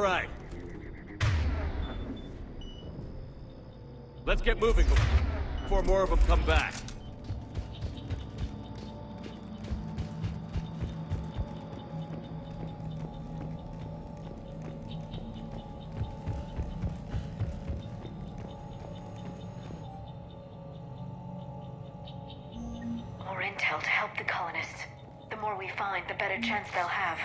right. Let's get moving before more of them come back. More intel to help the colonists. The more we find, the better chance they'll have.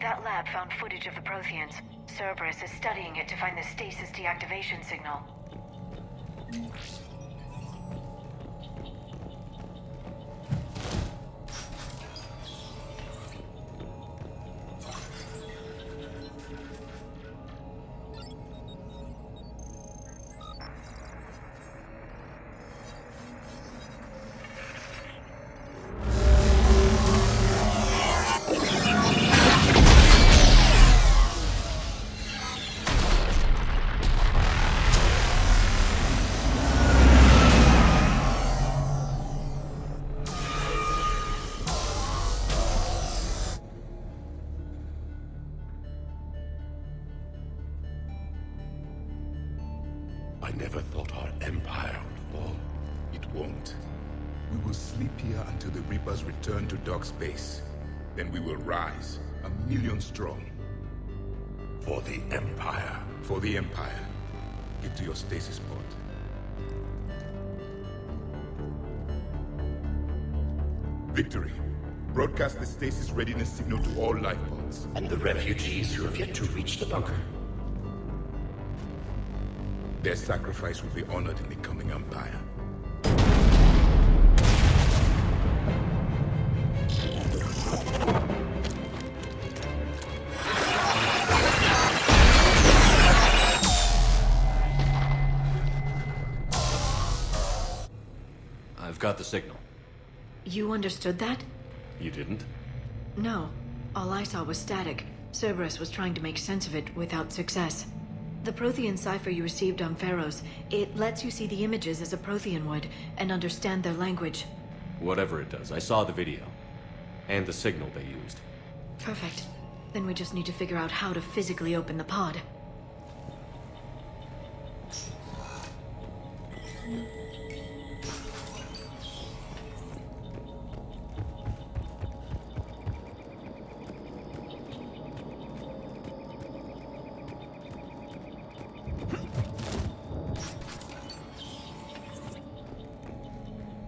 That lab found footage of the Protheans. Cerberus is studying it to find the stasis deactivation signal. I never thought our empire would fall. It won't. We will sleep here until the Reapers return to Doc's base. Then we will rise, 1,000,000 strong. For the Empire. For the Empire. Get to your stasis pod. Victory. Broadcast the stasis readiness signal to all life pods. And the refugees who have yet to reach the bunker. Their sacrifice will be honored in the coming Empire. I've got the signal. You understood that? You didn't? No. All I saw was static. Cerberus was trying to make sense of it without success. The Prothean cipher you received on Pharaohs, it lets you see the images as a Prothean would, and understand their language. Whatever it does, I saw the video. And the signal they used. Perfect. Then we just need to figure out how to physically open the pod.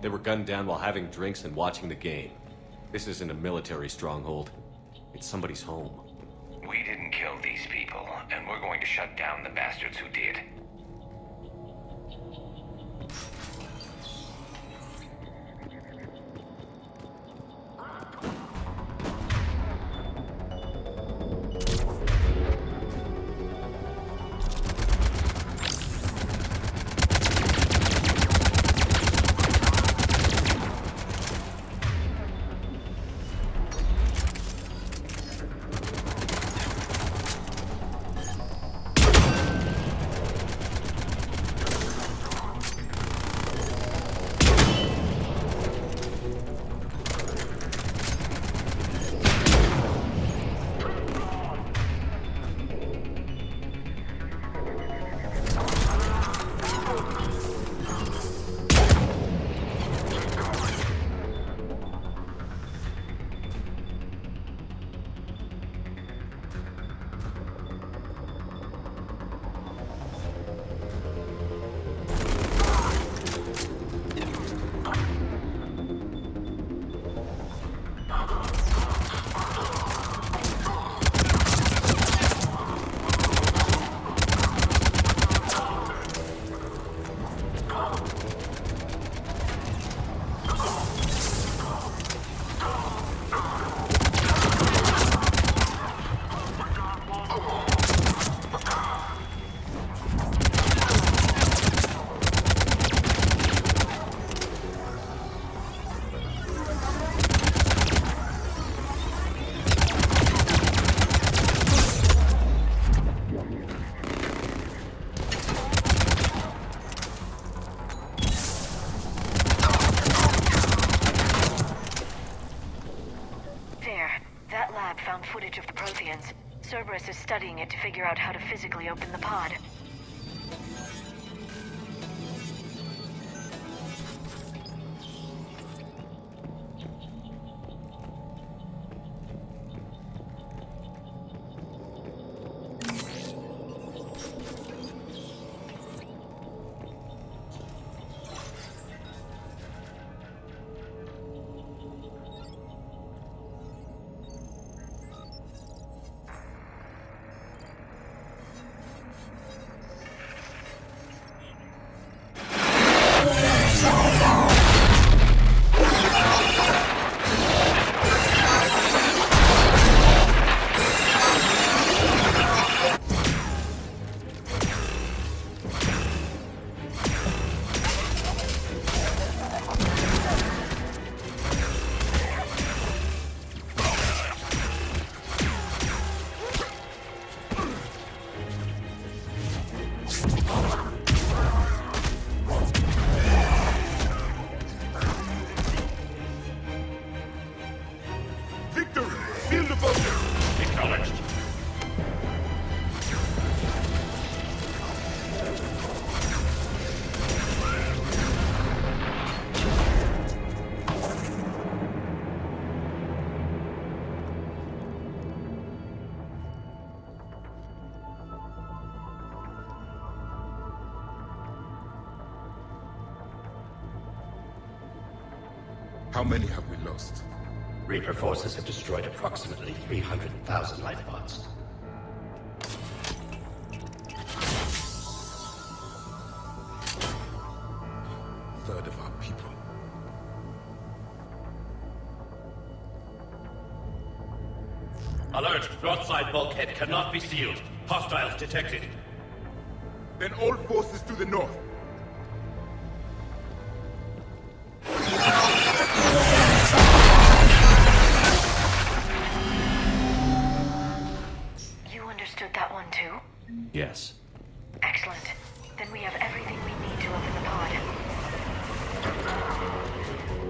They were gunned down while having drinks and watching the game. This isn't a military stronghold. It's somebody's home. We didn't kill these people, and we're going to shut down the bastards who did. Footage of the Protheans. Cerberus is studying it to figure out how to physically open the pod. How many have we lost? Reaper forces have destroyed approximately 300,000 life pods. Third of our people. Alert! Broadside bulkhead cannot be sealed. Hostiles detected. Then all forces to the north. You understood that one too? Yes. Excellent. Then we have everything we need to open the pod.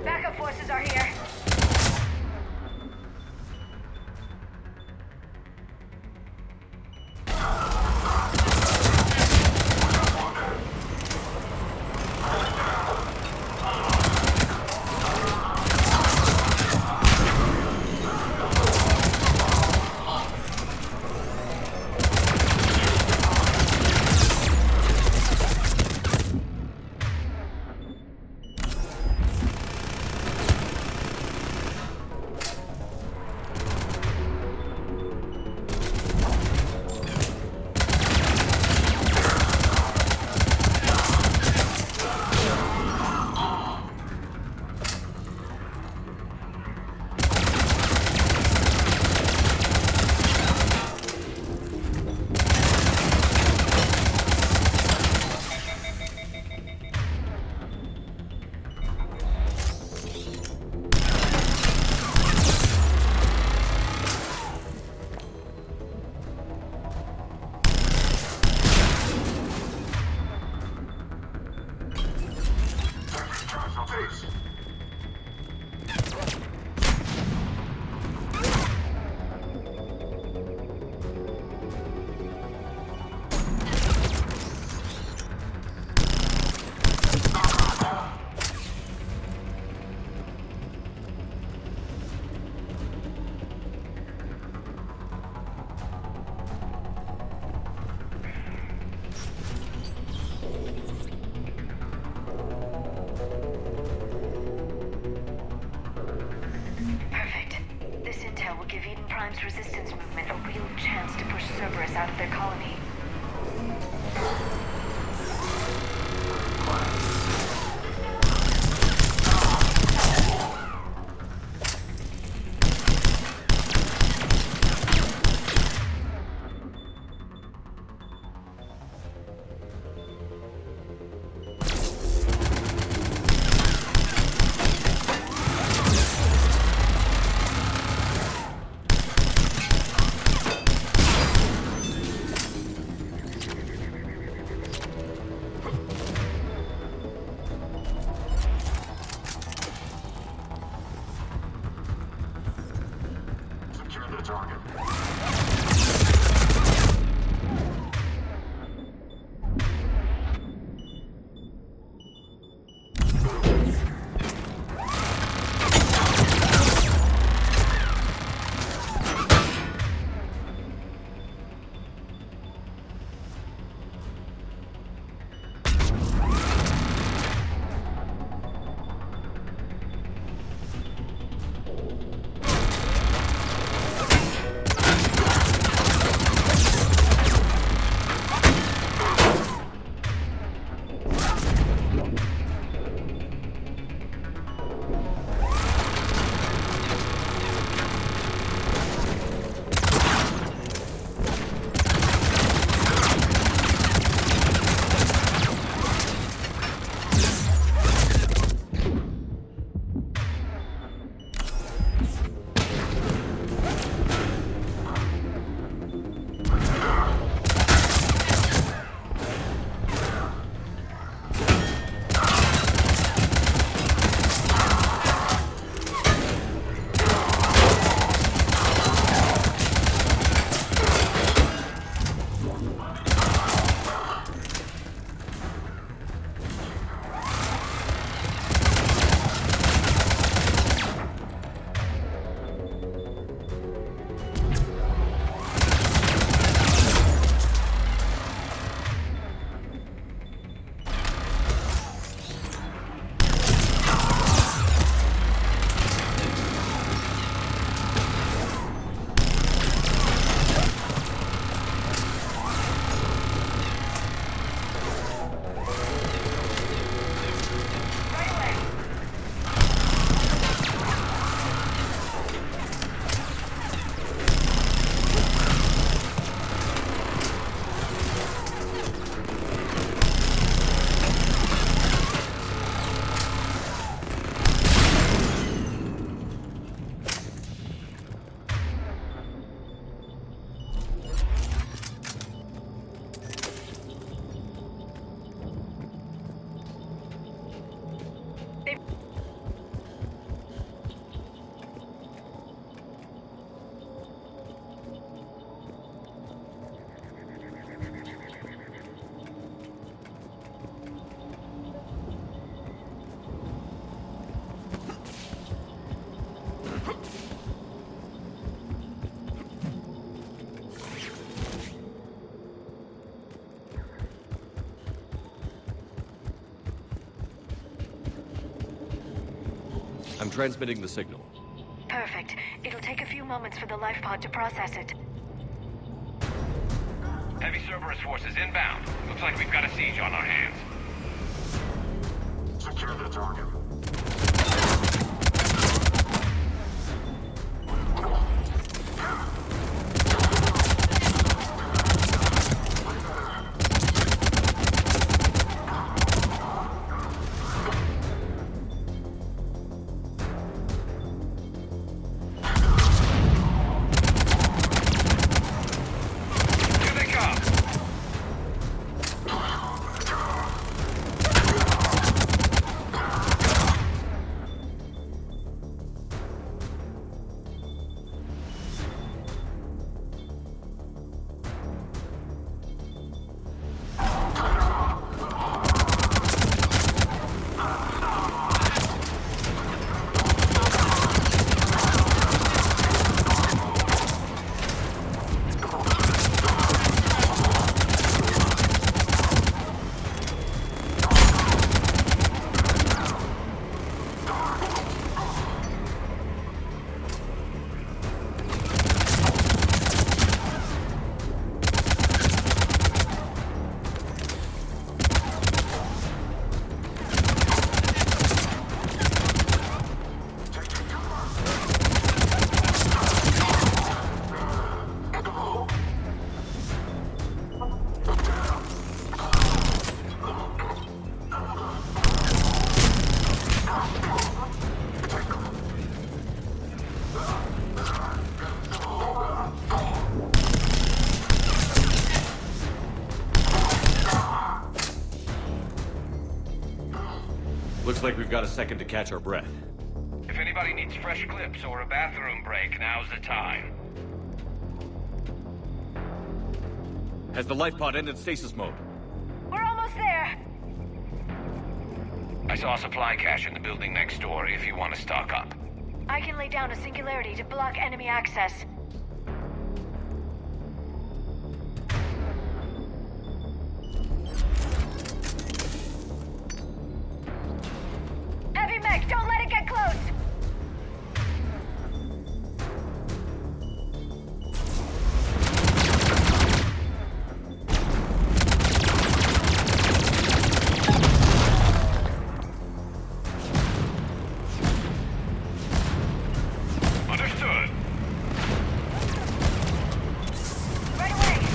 Backup forces are here. I'm transmitting the signal. Perfect. It'll take a few moments for the life pod to process it. Heavy Cerberus forces inbound. Looks like we've got a siege on our hands. Secure the target. Here they come! Looks like we've got a second to catch our breath. If anybody needs fresh clips or a bathroom break, now's the time. Has the life pod ended stasis mode? We're almost there. I saw a supply cache in the building next door if you want to stock up. I can lay down a singularity to block enemy access. Heavy mech, don't let it get close! Understood. Right away!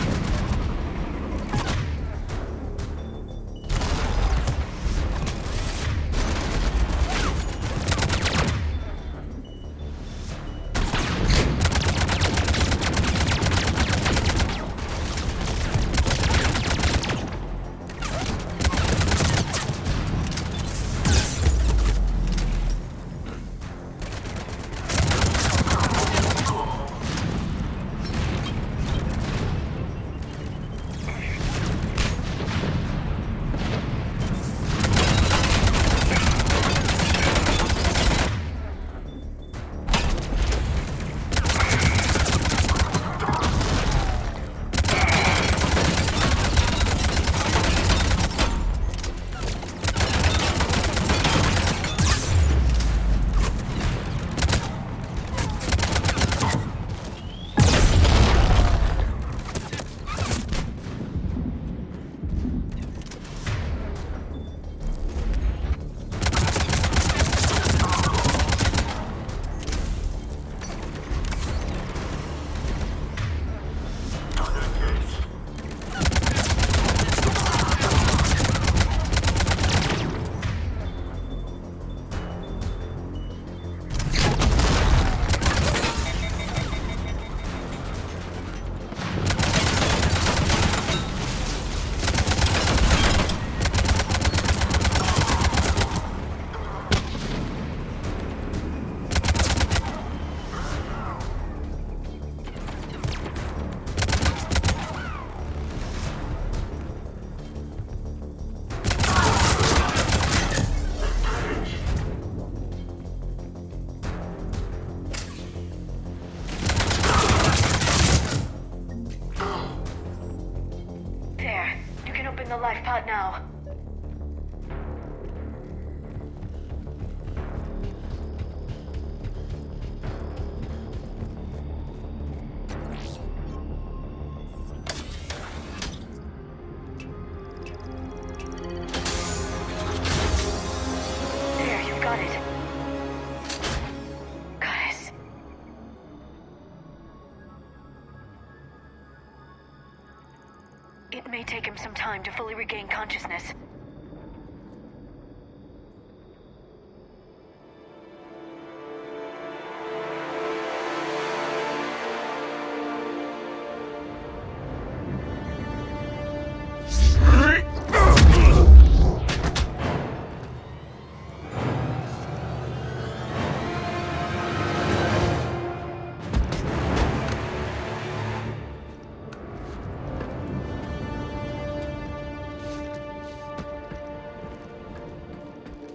There. You can open the life pod now. There, you've got it. Goddess. It may take him some time to fully regain consciousness.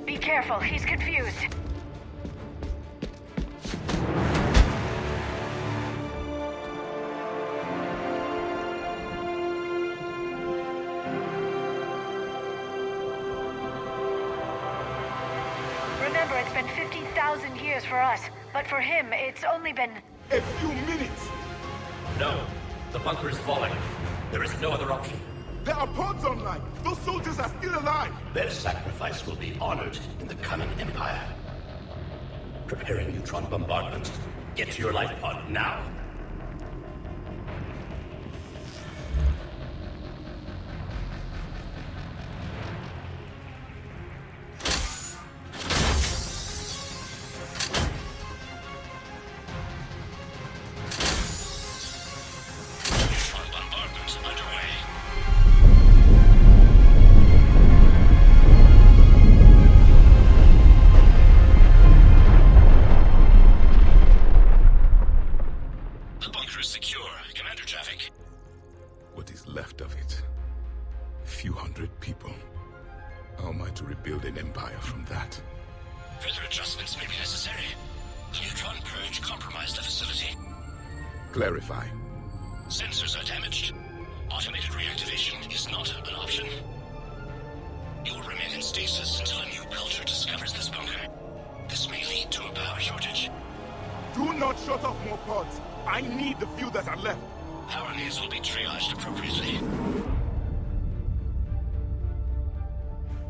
Be careful, he's confused. Remember, it's been 50,000 years for us, but for him, it's only been... A few minutes! No, the bunker is falling. There is no other option. There are pods online! Those soldiers are still alive! Their sacrifice will be honored in the coming Empire. Preparing neutron bombardment. Get to your life pod now. Neutron bombardment underway. few hundred people. How am I to rebuild an empire from that? Further adjustments may be necessary. The neutron purge compromised the facility. Clarify. Sensors are damaged. Automated reactivation is not an option. You will remain in stasis until a new culture discovers this bunker. This may lead to a power shortage. Do not shut off more pods. I need the few that are left. Power needs will be triaged appropriately.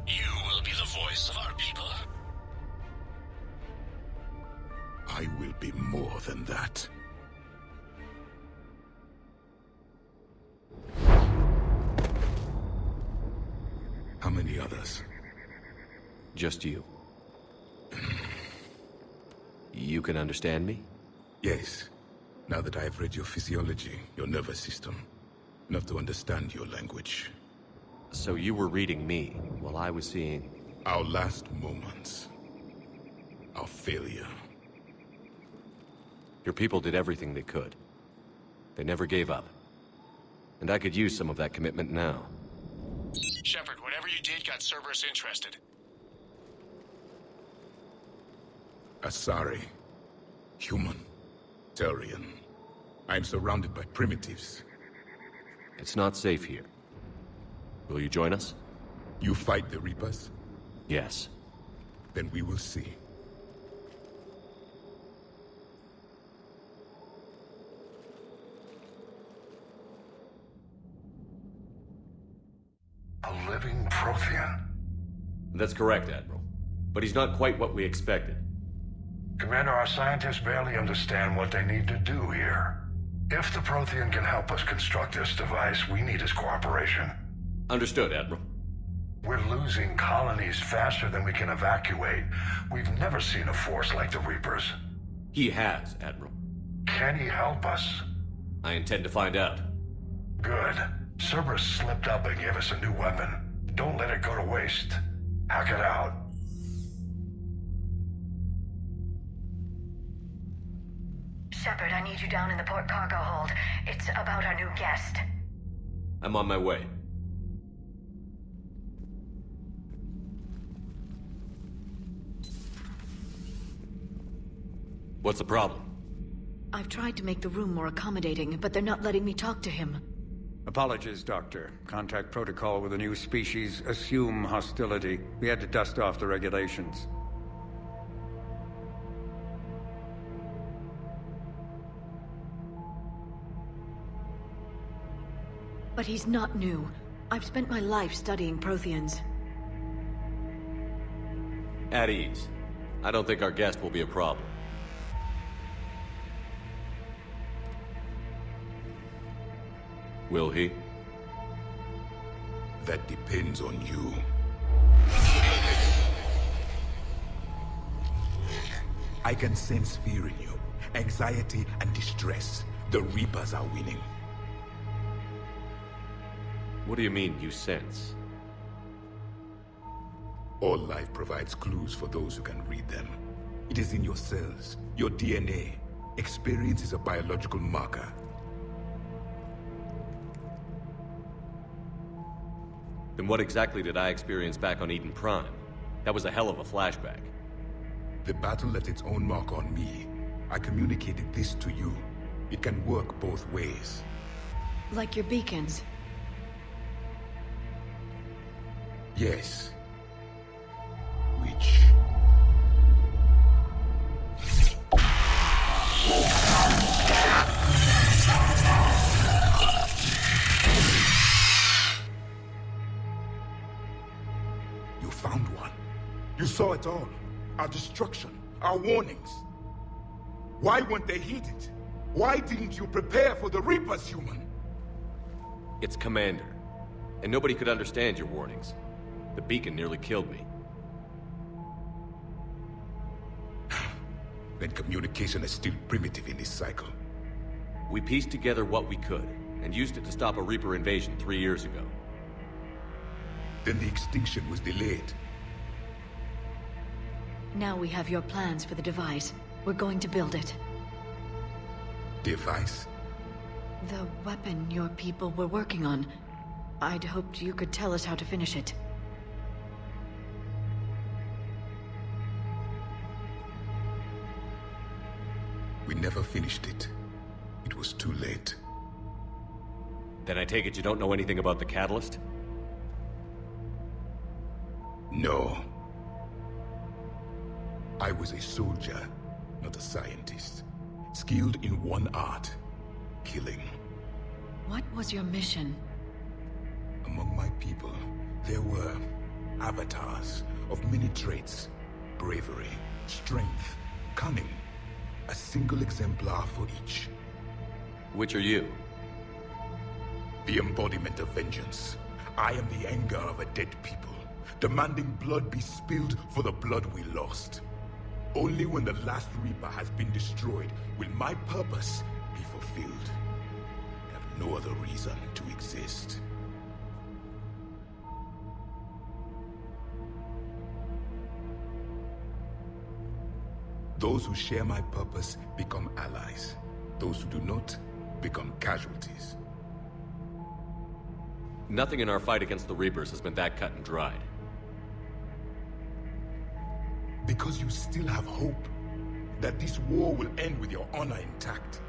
You will be the voice of our people. I will be more than that. How many others? Just you. You can understand me? Yes. Now that I have read your physiology, your nervous system, enough to understand your language. So you were reading me while I was seeing... Our last moments. Our failure. Your people did everything they could. They never gave up. And I could use some of that commitment now. Shepard, whatever you did got Cerberus interested. Asari. Human. Turian. I'm surrounded by primitives. It's not safe here. Will you join us? You fight the Reapers? Yes. Then we will see. A living Prothean. That's correct, Admiral. But he's not quite what we expected. Commander, our scientists barely understand what they need to do here. If the Prothean can help us construct this device, we need his cooperation. Understood, Admiral. We're losing colonies faster than we can evacuate. We've never seen a force like the Reapers. He has, Admiral. Can he help us? I intend to find out. Good. Cerberus slipped up and gave us a new weapon. Don't let it go to waste. Hack it out. Shepard, I need you down in the port cargo hold. It's about our new guest. I'm on my way. What's the problem? I've tried to make the room more accommodating, but they're not letting me talk to him. Apologies, Doctor. Contact protocol with a new species. Assume hostility. We had to dust off the regulations. But he's not new. I've spent my life studying Protheans. At ease. I don't think our guest will be a problem. Will he? That depends on you. I can sense fear in you, anxiety and distress. The Reapers are winning. What do you mean, you sense? All life provides clues for those who can read them. It is in your cells, your DNA. Experience is a biological marker. Then what exactly did I experience back on Eden Prime? That was a hell of a flashback. The battle left its own mark on me. I communicated this to you. It can work both ways. Like your beacons. Yes. Which... You found one. You saw it all. Our destruction, our warnings. Why weren't they heeded? Why didn't you prepare for the Reapers, human? It's Commander. And nobody could understand your warnings. The beacon nearly killed me. Then communication is still primitive in this cycle. We pieced together what we could, and used it to stop a Reaper invasion 3 years ago. Then the extinction was delayed. Now we have your plans for the device. We're going to build it. Device? The weapon your people were working on. I'd hoped you could tell us how to finish it. We never finished it. It was too late. Then I take it you don't know anything about the catalyst? No. I was a soldier, not a scientist. Skilled in one art, killing. What was your mission? Among my people, there were avatars of many traits. Bravery, strength, cunning. A single exemplar for each. Which are you? The embodiment of vengeance. I am the anger of a dead people, demanding blood be spilled for the blood we lost. Only when the last Reaper has been destroyed will my purpose be fulfilled. I have no other reason to exist. Those who share my purpose become allies. Those who do not become casualties. Nothing in our fight against the Reapers has been that cut and dried. Because you still have hope that this war will end with your honor intact.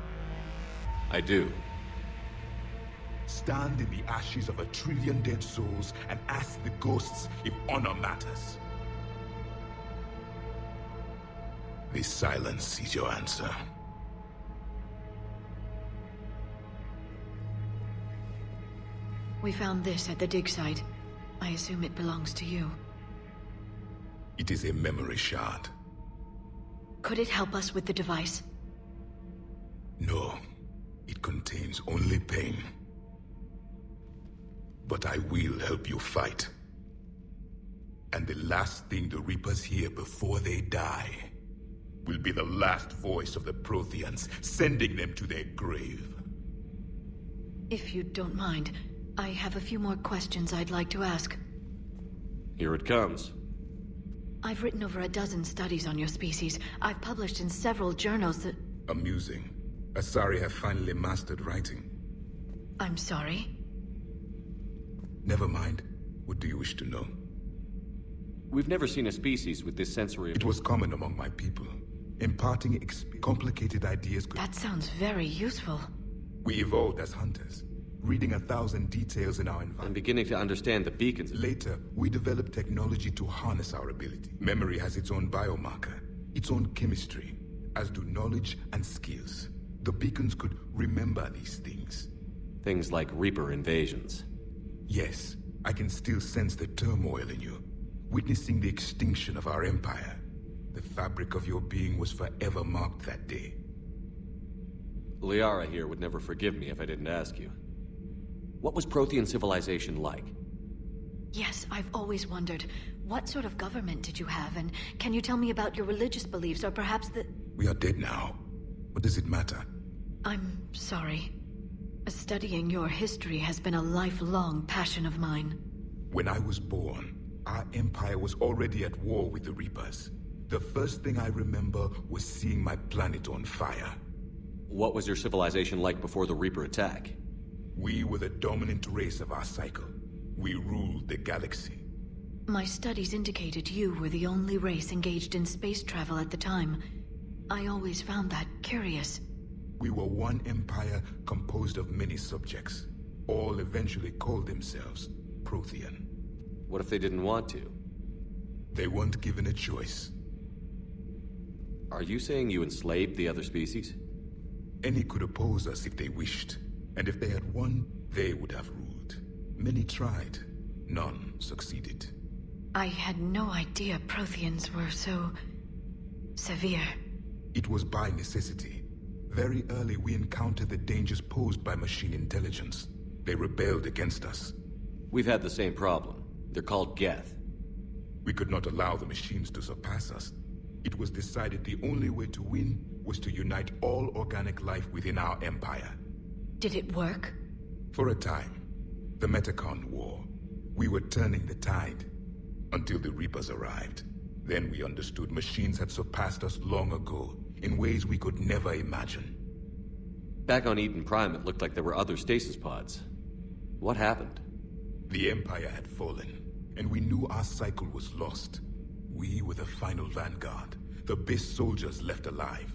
I do. Stand in the ashes of 1 trillion dead souls and ask the ghosts if honor matters. This silence is your answer. We found this at the dig site. I assume it belongs to you. It is a memory shard. Could it help us with the device? No, it contains only pain. But I will help you fight. And the last thing the Reapers hear before they die will be the last voice of the Protheans, sending them to their grave. If you don't mind, I have a few more questions I'd like to ask. Here it comes. I've written over a dozen studies on your species. I've published in several journals that... Amusing. Asari have finally mastered writing. I'm sorry? Never mind. What do you wish to know? We've never seen a species with this sensory... It was common among my people. Imparting complicated ideas could... That sounds very useful. We evolved as hunters, reading 1,000 details in our environment. I'm beginning to understand the beacons. Later, we developed technology to harness our ability. Memory has its own biomarker, its own chemistry, as do knowledge and skills. The beacons could remember these things. Things like Reaper invasions. Yes, I can still sense the turmoil in you, witnessing the extinction of our empire. The fabric of your being was forever marked that day. Liara here would never forgive me if I didn't ask you. What was Prothean civilization like? Yes, I've always wondered, what sort of government did you have, and can you tell me about your religious beliefs, or perhaps the... We are dead now. What does it matter? I'm sorry. Studying your history has been a lifelong passion of mine. When I was born, our empire was already at war with the Reapers. The first thing I remember was seeing my planet on fire. What was your civilization like before the Reaper attack? We were the dominant race of our cycle. We ruled the galaxy. My studies indicated you were the only race engaged in space travel at the time. I always found that curious. We were one empire composed of many subjects. All eventually called themselves Prothean. What if they didn't want to? They weren't given a choice. Are you saying you enslaved the other species? Any could oppose us if they wished. And if they had won, they would have ruled. Many tried. None succeeded. I had no idea Protheans were so... severe. It was by necessity. Very early we encountered the dangers posed by machine intelligence. They rebelled against us. We've had the same problem. They're called Geth. We could not allow the machines to surpass us. It was decided the only way to win was to unite all organic life within our empire. Did it work? For a time. The Metacon War. We were turning the tide. Until the Reapers arrived. Then we understood machines had surpassed us long ago, in ways we could never imagine. Back on Eden Prime, it looked like there were other stasis pods. What happened? The Empire had fallen, and we knew our cycle was lost. We were the final vanguard, the best soldiers left alive.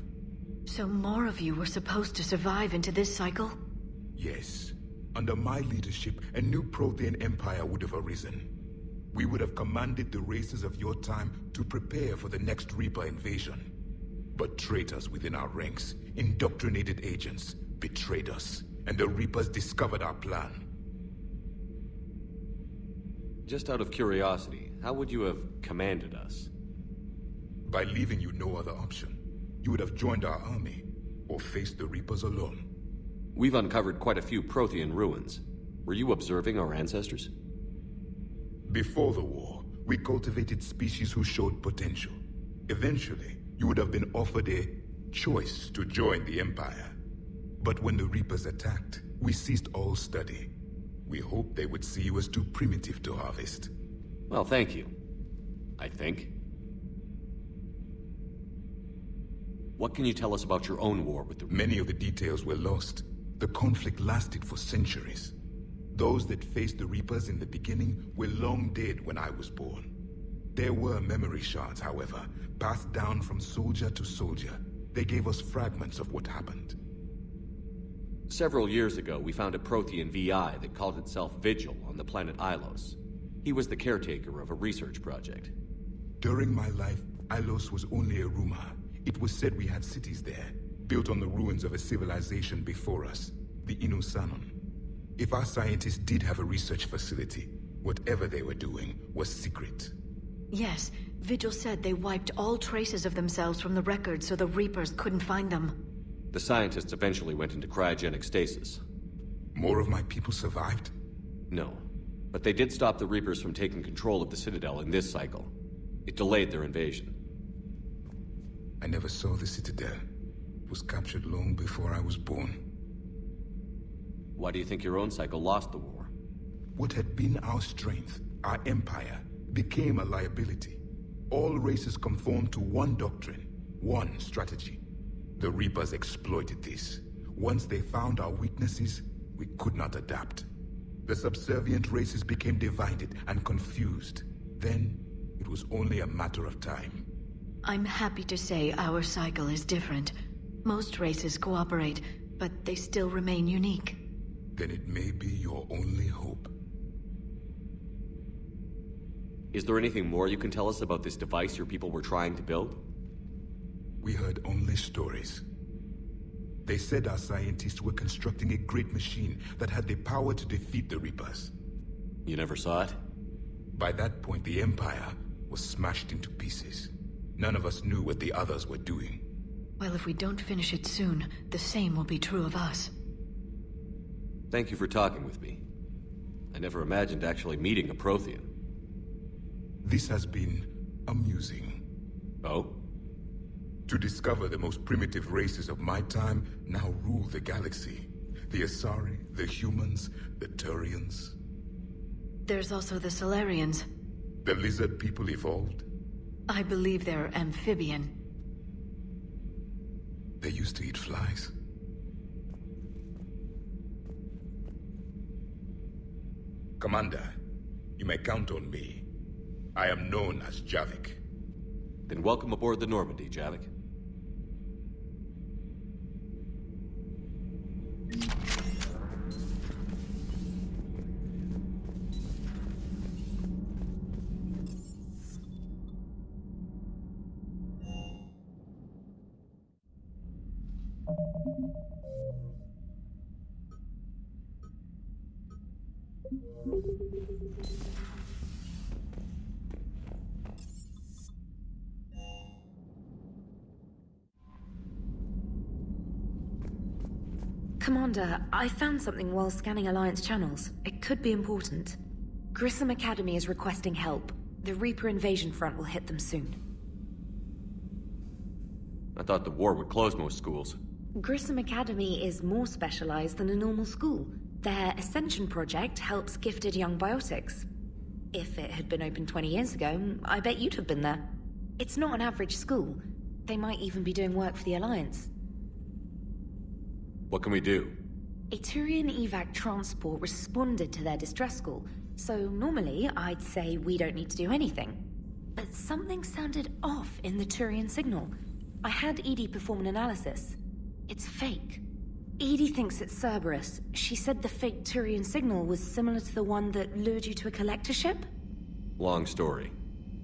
So more of you were supposed to survive into this cycle? Yes. Under my leadership, a new Prothean empire would have arisen. We would have commanded the races of your time to prepare for the next Reaper invasion. But traitors within our ranks, indoctrinated agents, betrayed us, and the Reapers discovered our plan. Just out of curiosity, how would you have commanded us? By leaving you no other option. You would have joined our army, or faced the Reapers alone. We've uncovered quite a few Prothean ruins. Were you observing our ancestors? Before the war, we cultivated species who showed potential. Eventually, you would have been offered a choice to join the Empire. But when the Reapers attacked, we ceased all study. We hoped they would see you as too primitive to harvest. Well, thank you. I think. What can you tell us about your own war with the... Many of the details were lost. The conflict lasted for centuries. Those that faced the Reapers in the beginning were long dead when I was born. There were memory shards, however, passed down from soldier to soldier. They gave us fragments of what happened. Several years ago, we found a Prothean VI that called itself Vigil on the planet Ilos. He was the caretaker of a research project. During my life, Ilos was only a rumor. It was said we had cities there, built on the ruins of a civilization before us, the Inusanon. If our scientists did have a research facility, whatever they were doing was secret. Yes, Vigil said they wiped all traces of themselves from the records so the Reapers couldn't find them. The scientists eventually went into cryogenic stasis. More of my people survived? No, but they did stop the Reapers from taking control of the Citadel in this cycle. It delayed their invasion. I never saw the Citadel. It was captured long before I was born. Why do you think your own cycle lost the war? What had been our strength, our empire, became a liability. All races conformed to one doctrine, one strategy. The Reapers exploited this. Once they found our weaknesses, we could not adapt. The subservient races became divided and confused. Then, it was only a matter of time. I'm happy to say our cycle is different. Most races cooperate, but they still remain unique. Then it may be your only hope. Is there anything more you can tell us about this device your people were trying to build? We heard only stories. They said our scientists were constructing a great machine that had the power to defeat the Reapers. You never saw it? By that point, the Empire was smashed into pieces. None of us knew what the others were doing. Well, if we don't finish it soon, the same will be true of us. Thank you for talking with me. I never imagined actually meeting a Prothean. This has been amusing. Oh? To discover the most primitive races of my time now rule the galaxy. The Asari, the humans, the Turians. There's also the Solarians. The lizard people evolved. I believe they're amphibian. They used to eat flies. Commander, you may count on me. I am known as Javik. Then welcome aboard the Normandy, Javik. Commander, I found something while scanning Alliance channels. It could be important. Grissom Academy is requesting help. The Reaper invasion front will hit them soon. I thought the war would close most schools. Grissom Academy is more specialized than a normal school. Their Ascension project helps gifted young biotics. If it had been open 20 years ago, I bet you'd have been there. It's not an average school. They might even be doing work for the Alliance. What can we do? A Turian evac transport responded to their distress call. So normally, I'd say we don't need to do anything. But something sounded off in the Turian signal. I had Edie perform an analysis. It's fake. Edie thinks it's Cerberus. She said the fake Turian signal was similar to the one that lured you to a collector ship? Long story.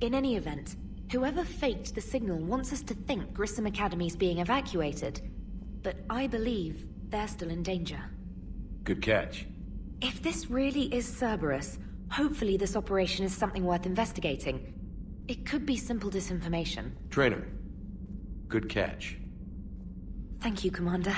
In any event, whoever faked the signal wants us to think Grissom Academy's being evacuated. But I believe they're still in danger. Good catch. If this really is Cerberus, hopefully this operation is something worth investigating. It could be simple disinformation. Trainer. Good catch. Thank you, Commander.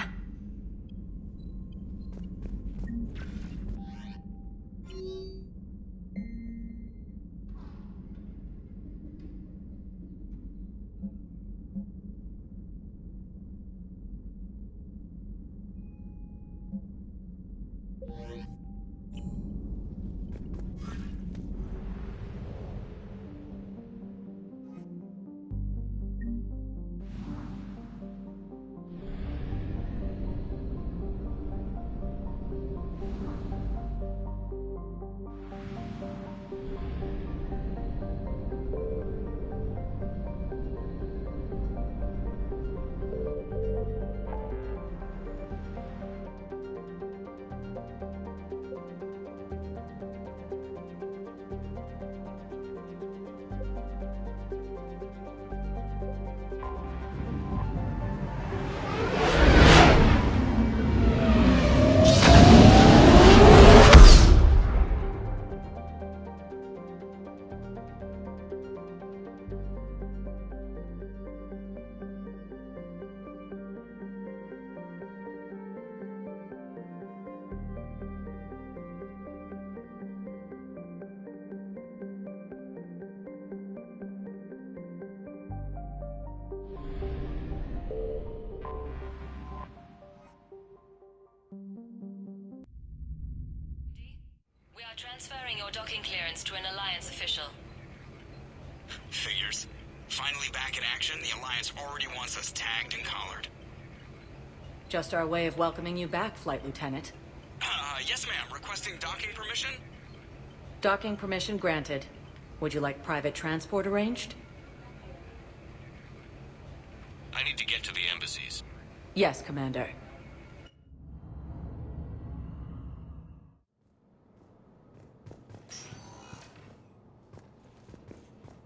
We are transferring your docking clearance to an Alliance official. Figures. Finally back in action, the Alliance already wants us tagged and collared. Just our way of welcoming you back, Flight Lieutenant. Yes ma'am. Requesting docking permission? Docking permission granted. Would you like private transport arranged? I need to get to the embassies. Yes, Commander.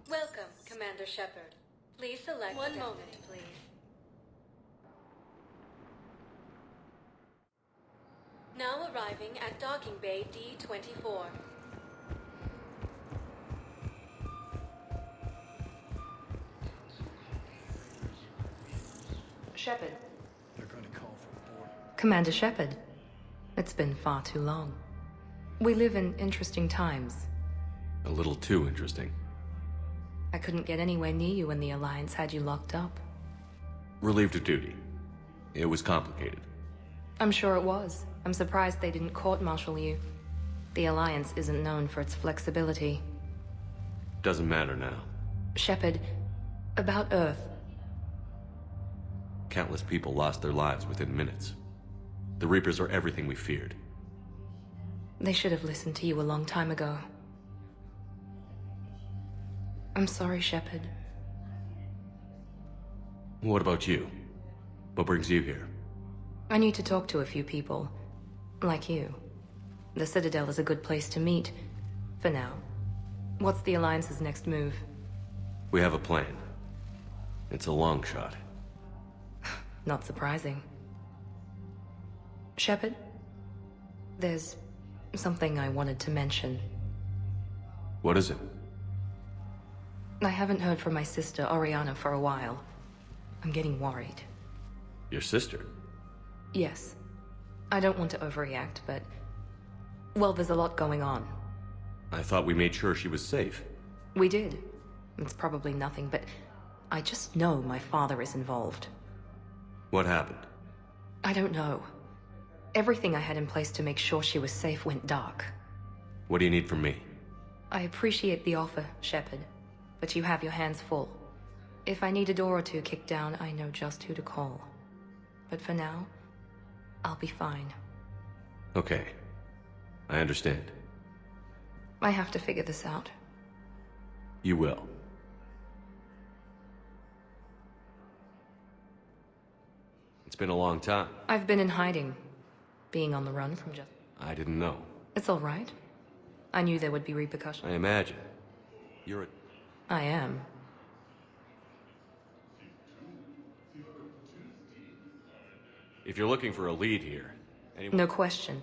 Welcome, Commander Shepard. Please select one moment, please. Now arriving at docking bay D-24. Shepard. They're going to call for board. Commander Shepard. It's been far too long. We live in interesting times. A little too interesting. I couldn't get anywhere near you when the Alliance had you locked up. Relieved of duty. It was complicated. I'm sure it was. I'm surprised they didn't court-martial you. The Alliance isn't known for its flexibility. Doesn't matter now. Shepard, about Earth. Countless people lost their lives within minutes. The Reapers are everything we feared. They should have listened to you a long time ago. I'm sorry, Shepard. What about you? What brings you here? I need to talk to a few people. Like you. The Citadel is a good place to meet. For now. What's the Alliance's next move? We have a plan. It's a long shot. Not surprising. Shepard? There's something I wanted to mention. What is it? I haven't heard from my sister, Oriana, for a while. I'm getting worried. Your sister? Yes. I don't want to overreact, but... well, there's a lot going on. I thought we made sure she was safe. We did. It's probably nothing, but... I just know my father is involved. What happened? I don't know. Everything I had in place to make sure she was safe went dark. What do you need from me? I appreciate the offer, Shepard, but you have your hands full. If I need a door or two kicked down, I know just who to call. But for now, I'll be fine. Okay. I understand. I have to figure this out. You will. It's been a long time. I've been in hiding, being on the run from just... I didn't know. It's all right. I knew there would be repercussions. I imagine. You're a... I am. If you're looking for a lead here... No question.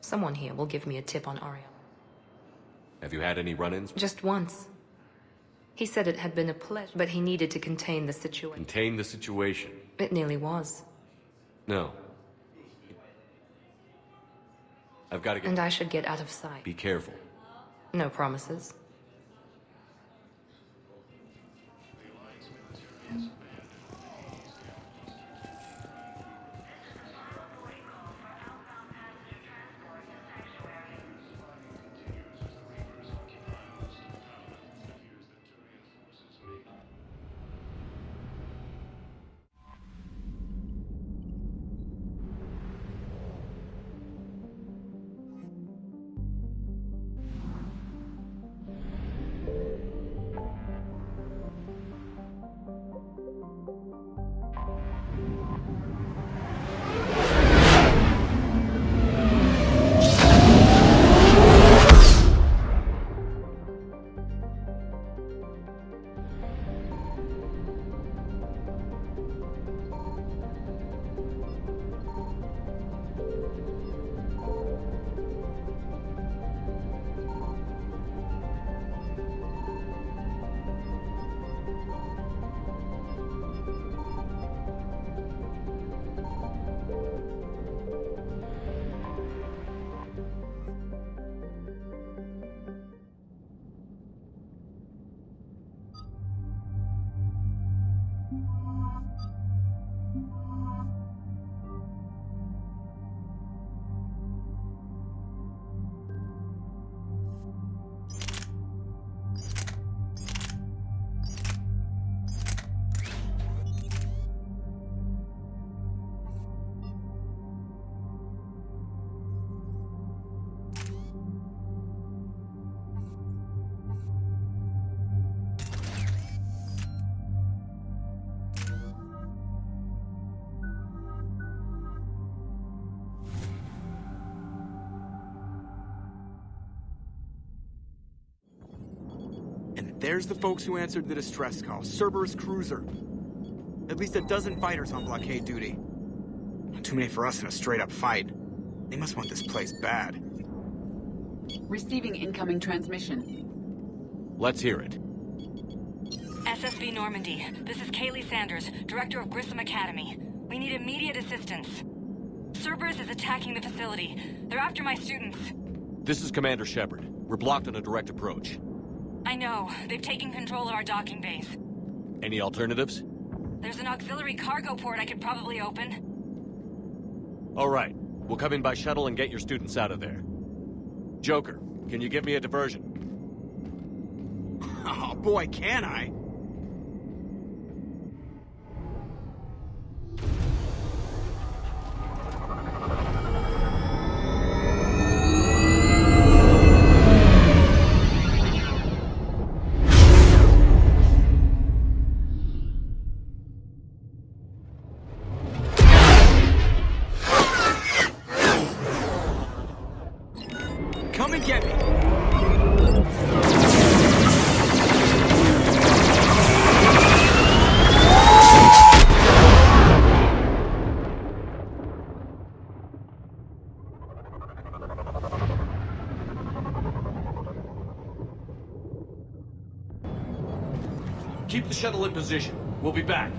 Someone here will give me a tip on Ariel. Have you had any run-ins? Just once. He said it had been a pleasure, but he needed to contain the situation. Contain the situation? It nearly was. No. I've got to get... And I should get out of sight. Be careful. No promises. There's the folks who answered the distress call. Cerberus cruiser. At least a dozen fighters on blockade duty. Not too many for us in a straight-up fight. They must want this place bad. Receiving incoming transmission. Let's hear it. SSB Normandy, this is Kaylee Sanders, Director of Grissom Academy. We need immediate assistance. Cerberus is attacking the facility. They're after my students. This is Commander Shepard. We're blocked on a direct approach. I know. They've taken control of our docking base. Any alternatives? There's an auxiliary cargo port I could probably open. All right. We'll come in by shuttle and get your students out of there. Joker, can you give me a diversion? Oh boy, can I! Come and get me! Keep the shuttle in position. We'll be back.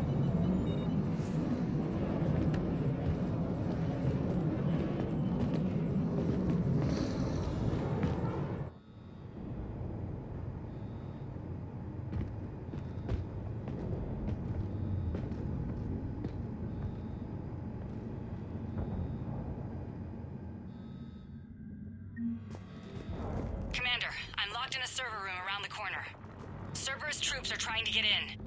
Commander, I'm locked in a server room around the corner. Cerberus troops are trying to get in.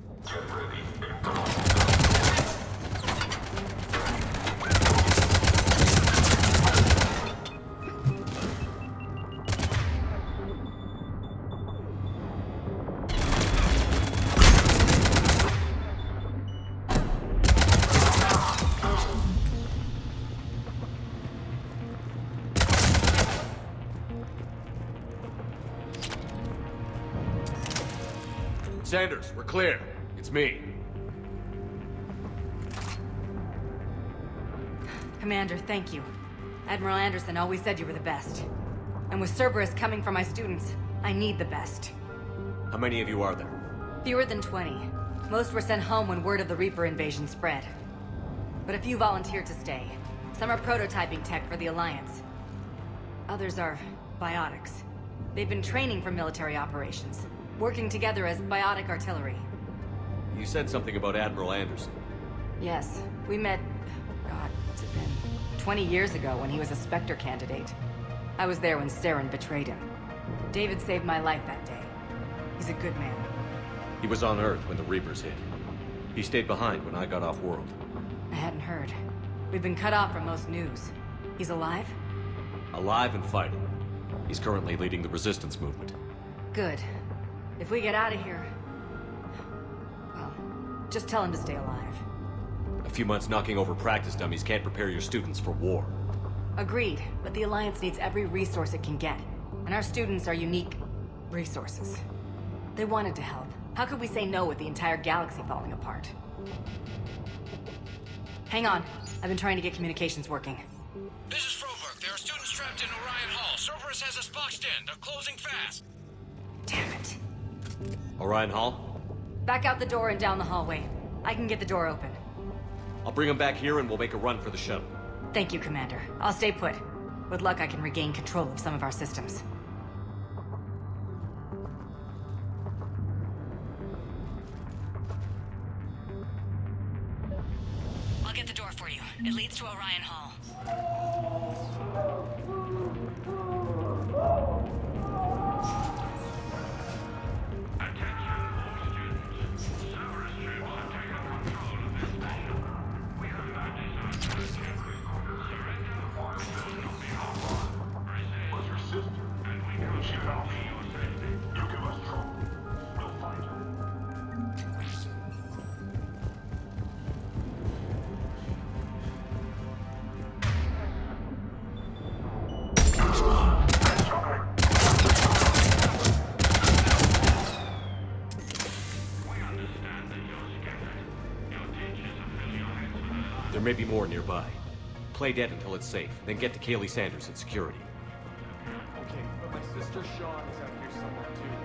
Sanders, we're clear. It's me. Commander, thank you. Admiral Anderson always said you were the best. And with Cerberus coming for my students, I need the best. How many of you are there? Fewer than 20. Most were sent home when word of the Reaper invasion spread. But a few volunteered to stay. Some are prototyping tech for the Alliance. Others are biotics. They've been training for military operations, working together as biotic artillery. You said something about Admiral Anderson. Yes, we met... God, what's it been? 20 years ago when he was a Spectre candidate. I was there when Saren betrayed him. David saved my life that day. He's a good man. He was on Earth when the Reapers hit. He stayed behind when I got off-world. I hadn't heard. We've been cut off from most news. He's alive? Alive and fighting. He's currently leading the resistance movement. Good. If we get out of here... well, just tell him to stay alive. A few months knocking over practice dummies can't prepare your students for war. Agreed, but the Alliance needs every resource it can get. And our students are unique resources. They wanted to help. How could we say no with the entire galaxy falling apart? Hang on. I've been trying to get communications working. This is Froberg. There are students trapped in Orion Hall. Cerberus has us boxed in. They're closing fast. Damn it. Orion Hall? Back out the door and down the hallway. I can get the door open. I'll bring them back here and we'll make a run for the shuttle. Thank you, Commander. I'll stay put. With luck, I can regain control of some of our systems. I'll get the door for you. It leads to Orion Hall. There may be more nearby. Play dead until it's safe, then get to Kaylee Sanders at security. Okay, but my sister Sean is out here somewhere too.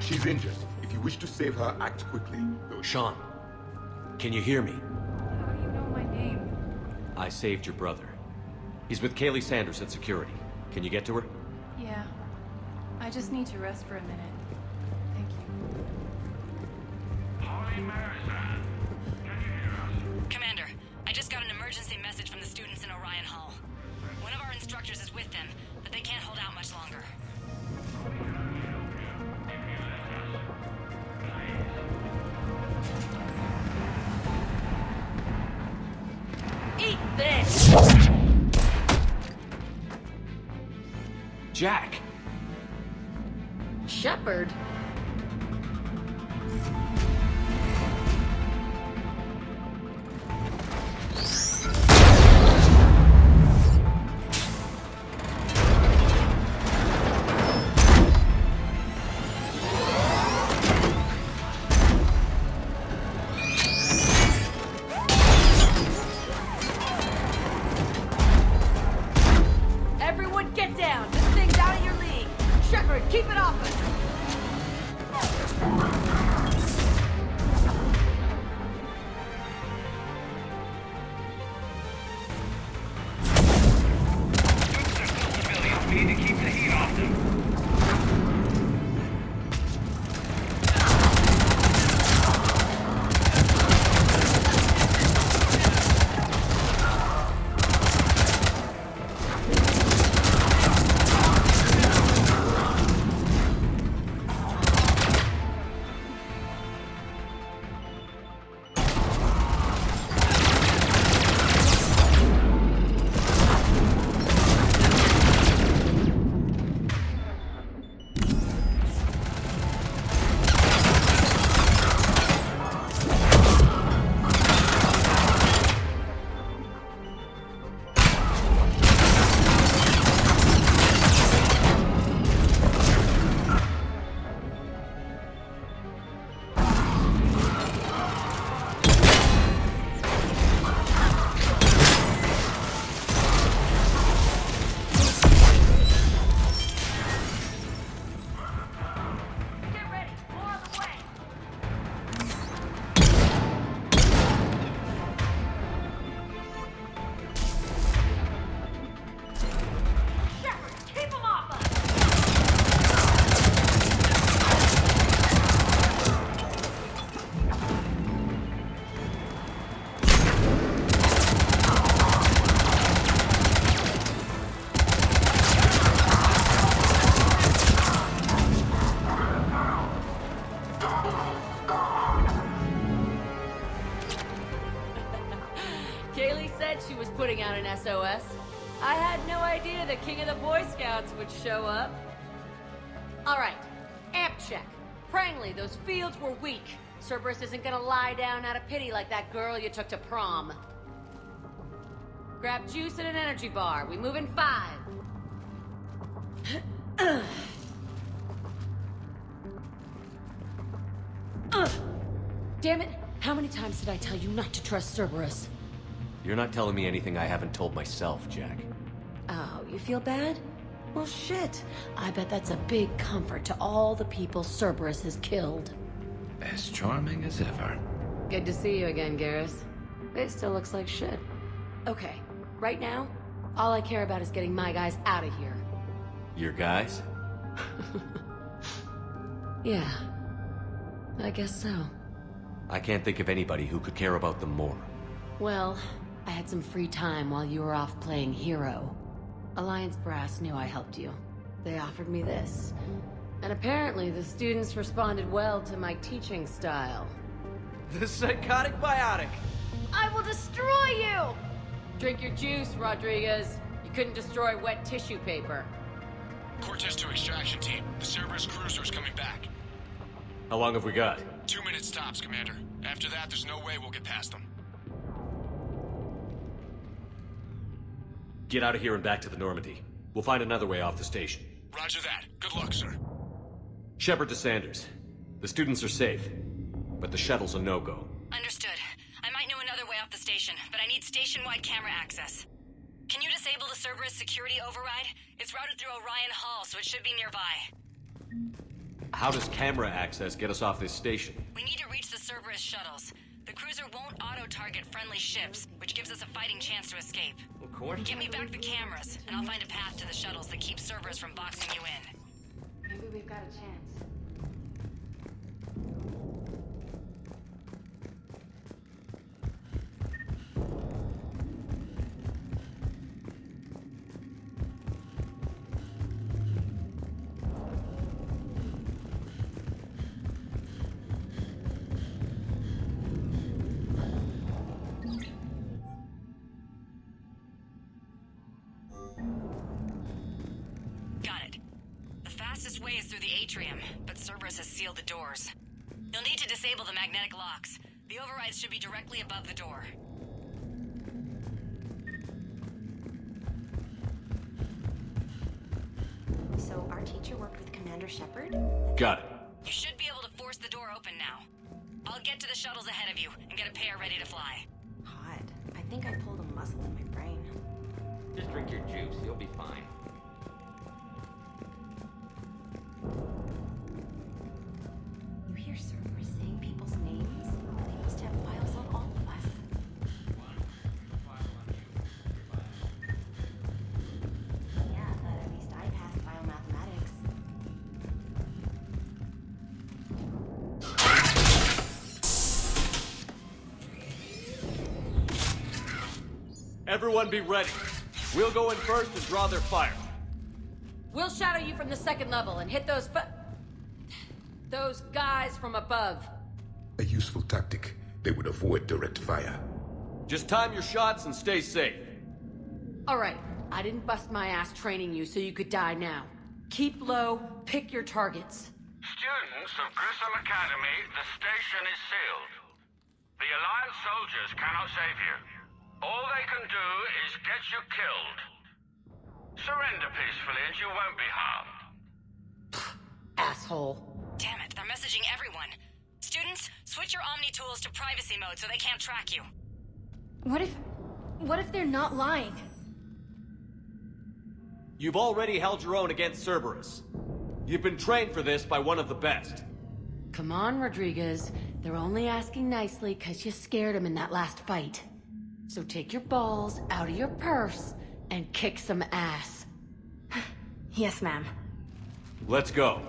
She's injured. If you wish to save her, act quickly. Sean, can you hear me? How do you know my name? I saved your brother. He's with Kaylee Sanders at security. Can you get to her? Yeah. I just need to rest for a minute. Thank you. Commander, I just got an emergency message from the students in Orion Hall. One of our instructors is with them, but they can't hold out much longer. Eat this! Jack! Shepard? said she was putting out an SOS. I had no idea the king of the Boy Scouts would show up. Alright, amp check. Prangley, those fields were weak. Cerberus isn't gonna lie down out of pity like that girl you took to prom. Grab juice and an energy bar. We move in 5. Damn it! How many times did I tell you not to trust Cerberus? You're not telling me anything I haven't told myself, Jack. Oh, you feel bad? Well, shit. I bet that's a big comfort to all the people Cerberus has killed. As charming as ever. Good to see you again, Garrus. It still looks like shit. Okay, right now, all I care about is getting my guys out of here. Your guys? Yeah. I guess so. I can't think of anybody who could care about them more. Well, I had some free time while you were off playing hero. Alliance Brass knew I helped you. They offered me this. And apparently the students responded well to my teaching style. The psychotic biotic! I will destroy you! Drink your juice, Rodriguez. You couldn't destroy wet tissue paper. Cortez to extraction team. The Cerberus cruiser's coming back. How long have we got? 2 minutes tops, Commander. After that, there's no way we'll get past them. Get out of here and back to the Normandy. We'll find another way off the station. Roger that. Good luck, sir. Shepard to Sanders. The students are safe, but the shuttle's a no-go. Understood. I might know another way off the station, but I need station-wide camera access. Can you disable the Cerberus security override? It's routed through Orion Hall, so it should be nearby. How does camera access get us off this station? We need to reach the Cerberus shuttles. The cruiser won't auto-target friendly ships, which gives us a fighting chance to escape. Of course. Get me back the cameras, and I'll find a path to the shuttles that keep Cerberus from boxing you in. Maybe we've got a chance. Got it. The fastest way is through the atrium, but Cerberus has sealed the doors. You'll need to disable the magnetic locks. The overrides should be directly above the door. So our teacher worked with Commander Shepard? Got it. You should be able to force the door open now. I'll get to the shuttles ahead of you and get a pair ready to fly. God, I think I pulled a muscle in my brain. Just drink your juice, you'll be fine. You hear Cerberus saying people's names? They must have files on all of us. Yeah, but at least I passed biomathematics. Everyone be ready. We'll go in first and draw their fire. We'll shadow you from the second level and hit those guys from above. A useful tactic. They would avoid direct fire. Just time your shots and stay safe. Alright, I didn't bust my ass training you so you could die now. Keep low, pick your targets. Students of Grissom Academy, the station is sealed. The Alliance soldiers cannot save you. All they can do is get you killed. Surrender peacefully and you won't be harmed. Asshole. Damn it, they're messaging everyone. Students, switch your Omni tools to privacy mode so they can't track you. What if they're not lying? You've already held your own against Cerberus. You've been trained for this by one of the best. Come on, Rodriguez. They're only asking nicely because you scared them in that last fight. So take your balls out of your purse and kick some ass. Yes, ma'am. Let's go.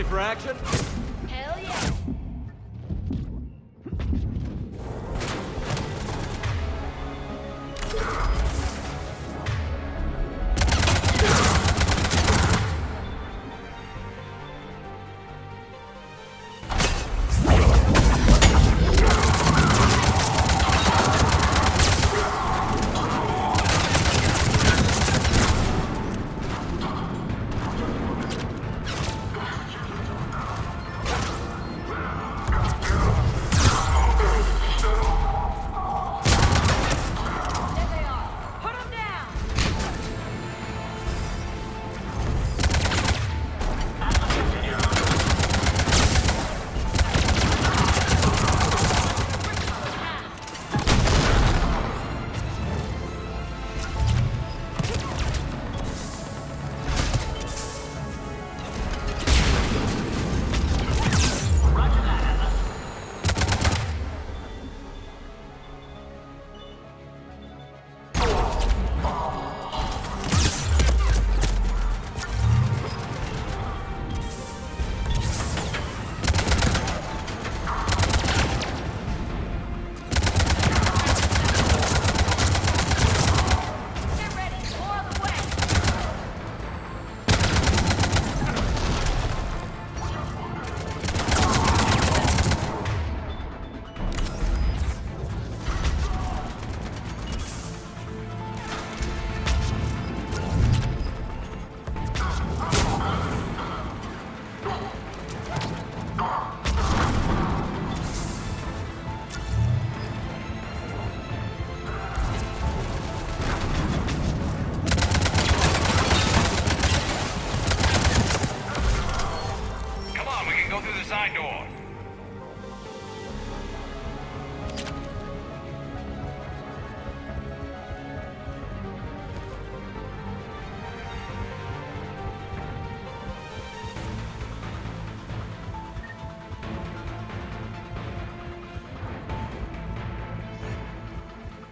for action? Hell yeah!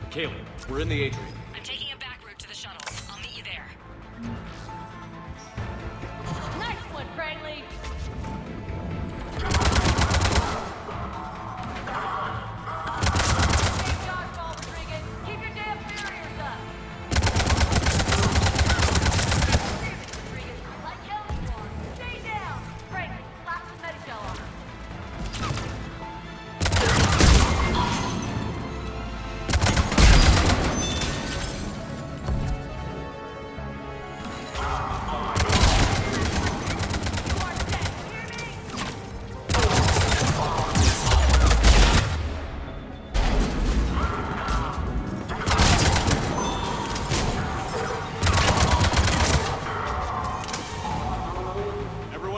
Kaylee, we're in the atrium. I'm taking a back route to the shuttle. I'll meet you there. Nice one, Cranley! Take dodgeball, Rodriguez! Keep your damn barriers up! Rodriguez, like hell you are! Stay down! Cranley, slap some Medigel on her.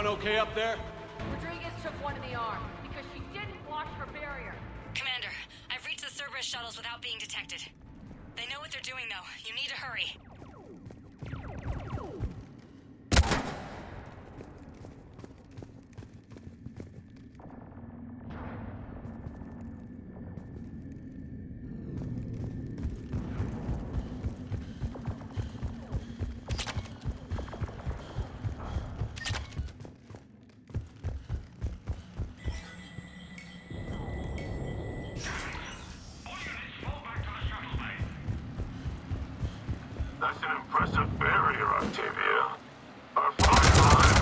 Okay up there? Rodriguez took one in the arm because she didn't watch her barrier. Commander, I've reached the Cerberus shuttles without being detected. They know what they're doing, though. You need to hurry. That's an impressive barrier, Octavia. Our fine line.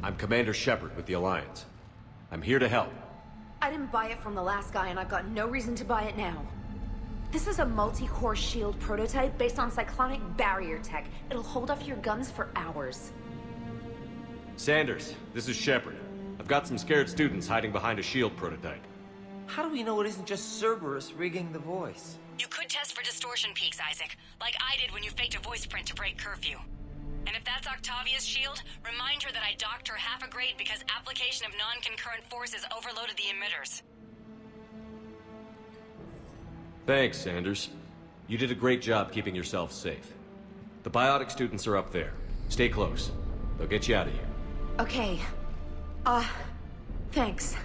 I'm Commander Shepard with the Alliance. I'm here to help. I didn't buy it from the last guy, and I've got no reason to buy it now. This is a multi-core shield prototype based on cyclonic barrier tech. It'll hold off your guns for hours. Sanders, this is Shepard. I've got some scared students hiding behind a shield prototype. How do we know it isn't just Cerberus rigging the voice? You could test for distortion peaks, Isaac, like I did when you faked a voice print to break curfew. And if that's Octavia's shield, remind her that I docked her half a grade because application of non-concurrent forces overloaded the emitters. Thanks, Sanders. You did a great job keeping yourself safe. The biotic students are up there. Stay close. They'll get you out of here. Okay. Thanks.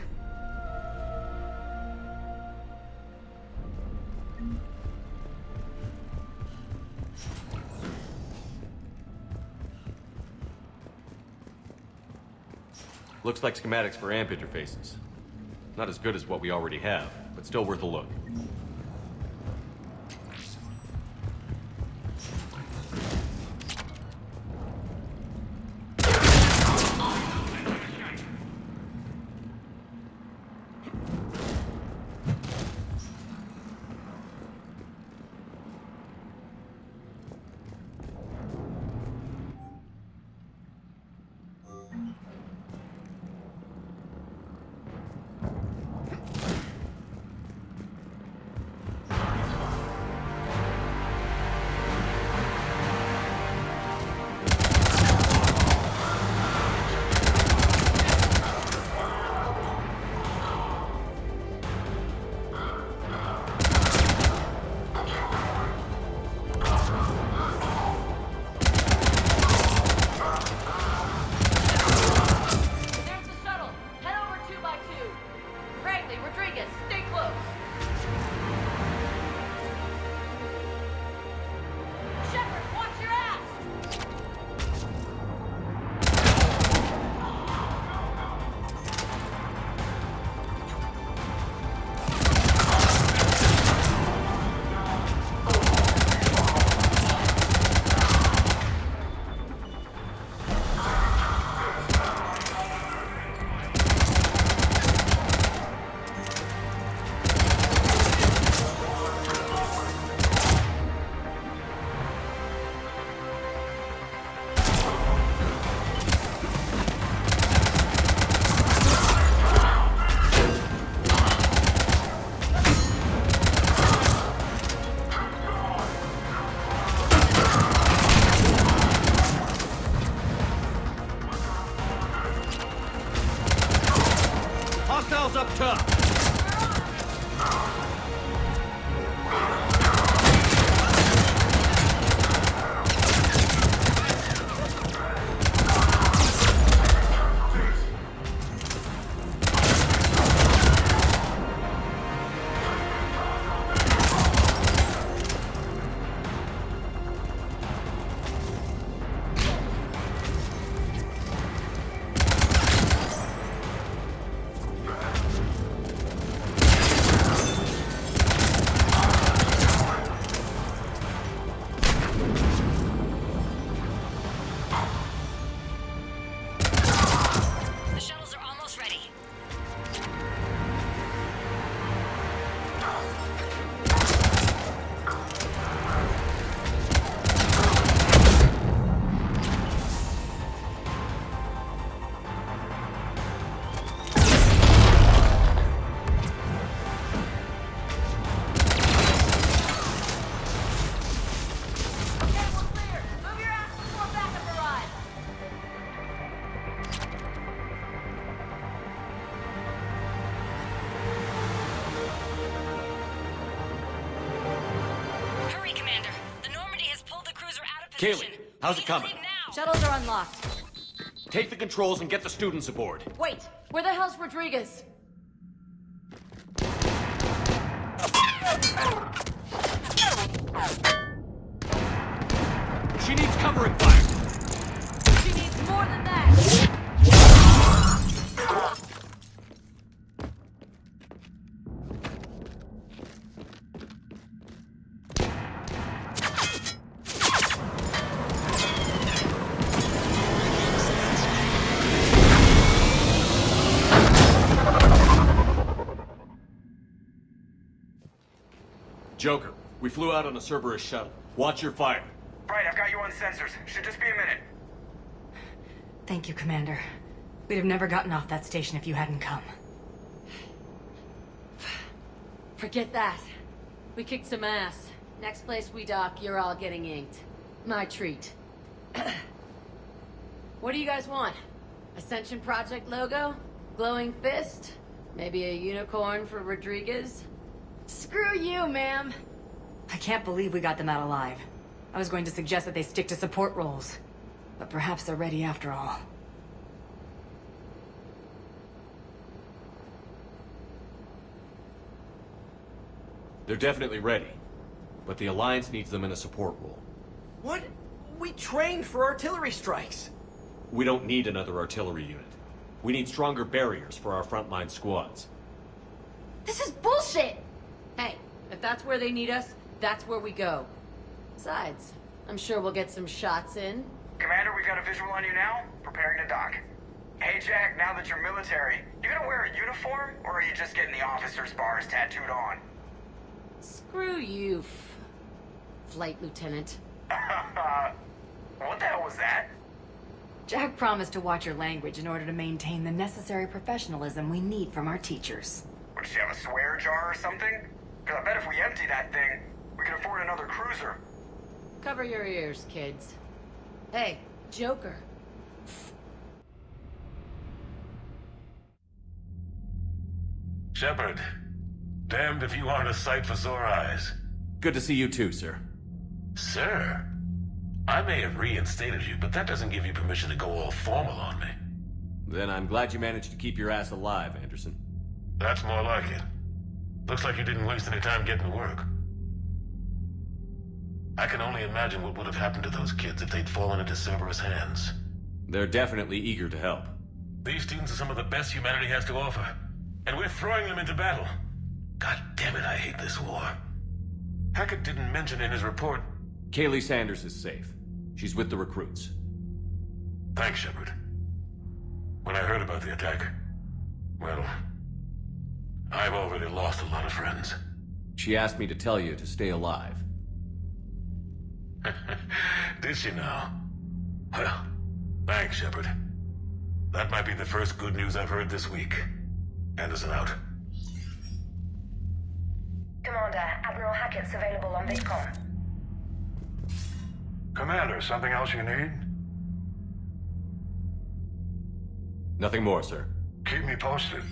Looks like schematics for amp interfaces. Not as good as what we already have, but still worth a look. Hostiles up top! Kaylee, how's it coming? Shuttles are unlocked. Take the controls and get the students aboard. Wait, where the hell's Rodriguez? She needs covering fire. She needs more than that. Joker, we flew out on a Cerberus shuttle. Watch your fire. Right, I've got you on sensors. Should just be a minute. Thank you, Commander. We'd have never gotten off that station if you hadn't come. Forget that. We kicked some ass. Next place we dock, you're all getting inked. My treat. What do you guys want? Ascension Project logo? Glowing fist? Maybe a unicorn for Rodriguez? Screw you, ma'am! I can't believe we got them out alive. I was going to suggest that they stick to support roles. But perhaps they're ready after all. They're definitely ready. But the Alliance needs them in a support role. What? We trained for artillery strikes. We don't need another artillery unit. We need stronger barriers for our frontline squads. This is bullshit! Hey, if that's where they need us, that's where we go. Besides, I'm sure we'll get some shots in. Commander, we've got a visual on you now. Preparing to dock. Hey, Jack, now that you're military, you gonna wear a uniform, or are you just getting the officer's bars tattooed on? Screw you, Flight Lieutenant. What the hell was that? Jack promised to watch your language in order to maintain the necessary professionalism we need from our teachers. What, does she have a swear jar or something? Because I bet if we empty that thing, we can afford another cruiser. Cover your ears, kids. Hey, Joker. Shepard, damned if you aren't a sight for sore eyes. Good to see you too, sir. Sir? I may have reinstated you, but that doesn't give you permission to go all formal on me. Then I'm glad you managed to keep your ass alive, Anderson. That's more like it. Looks like you didn't waste any time getting to work. I can only imagine what would have happened to those kids if they'd fallen into Cerberus' hands. They're definitely eager to help. These students are some of the best humanity has to offer, and we're throwing them into battle. God damn it, I hate this war. Hackett didn't mention in his report... Kaylee Sanders is safe. She's with the recruits. Thanks, Shepard. When I heard about the attack, well, I've already lost a lot of friends. She asked me to tell you to stay alive. Did she now? Well, thanks, Shepard. That might be the first good news I've heard this week. Anderson out. Commander, Admiral Hackett's available on VidCom. Commander, something else you need? Nothing more, sir. Keep me posted.